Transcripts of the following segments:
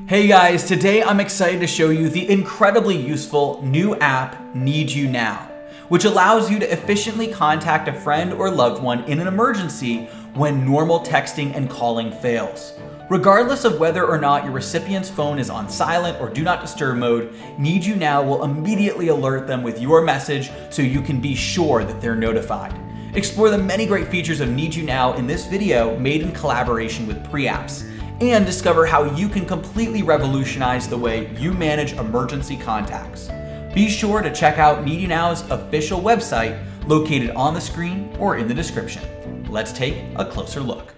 Hey guys, today I'm excited to show you the incredibly useful new app, NeedUNow, which allows you to efficiently contact a friend or loved one in an emergency when normal texting and calling fails. Regardless of whether or not your recipient's phone is on silent or do not disturb mode, NeedUNow will immediately alert them with your message so you can be sure that they're notified. Explore the many great features of NeedUNow in this video made in collaboration with PreApps, and discover how you can completely revolutionize the way you manage emergency contacts. Be sure to check out NeedUNow's official website located on the screen or in the description. Let's take a closer look.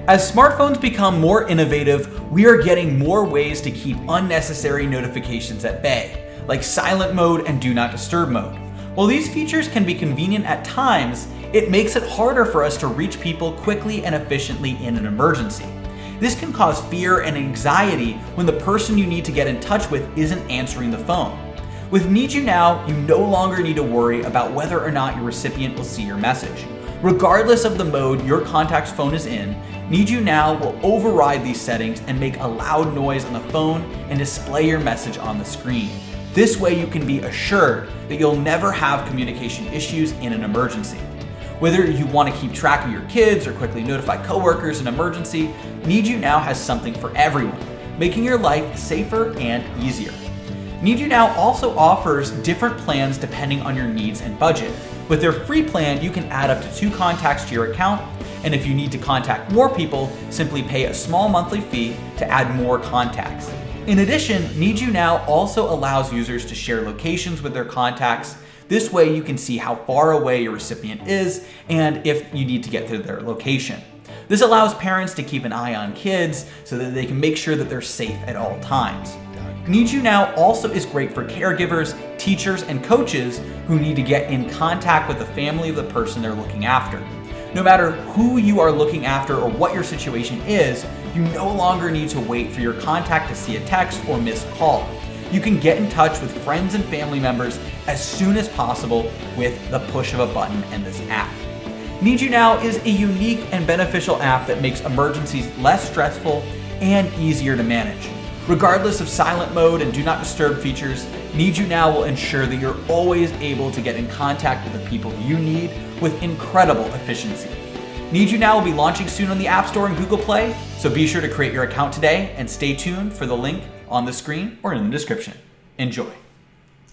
As smartphones become more innovative, we are getting more ways to keep unnecessary notifications at bay, like silent mode and do not disturb mode. While these features can be convenient at times, it makes it harder for us to reach people quickly and efficiently in an emergency. This can cause fear and anxiety when the person you need to get in touch with isn't answering the phone. With NeedUNow, you no longer need to worry about whether or not your recipient will see your message. Regardless of the mode your contact's phone is in, NeedUNow will override these settings and make a loud noise on the phone and display your message on the screen. This way you can be assured that you'll never have communication issues in an emergency. Whether you want to keep track of your kids or quickly notify coworkers in an emergency, NeedUNow has something for everyone, making your life safer and easier. NeedUNow also offers different plans depending on your needs and budget. With their free plan, you can add up to 2 contacts to your account, and if you need to contact more people, simply pay a small monthly fee to add more contacts. In addition, NeedUNow also allows users to share locations with their contacts. This way you can see how far away your recipient is and if you need to get to their location. This allows parents to keep an eye on kids so that they can make sure that they're safe at all times. NeedUNow also is great for caregivers, teachers, and coaches who need to get in contact with the family of the person they're looking after. No matter who you are looking after or what your situation is, you no longer need to wait for your contact to see a text or missed call. You can get in touch with friends and family members as soon as possible with the push of a button and this app. NeedUNow is a unique and beneficial app that makes emergencies less stressful and easier to manage. Regardless of silent mode and do not disturb features, NeedUNow will ensure that you're always able to get in contact with the people you need with incredible efficiency. NeedUNow will be launching soon on the App Store and Google Play, so be sure to create your account today and stay tuned for the link on the screen or in the description. Enjoy.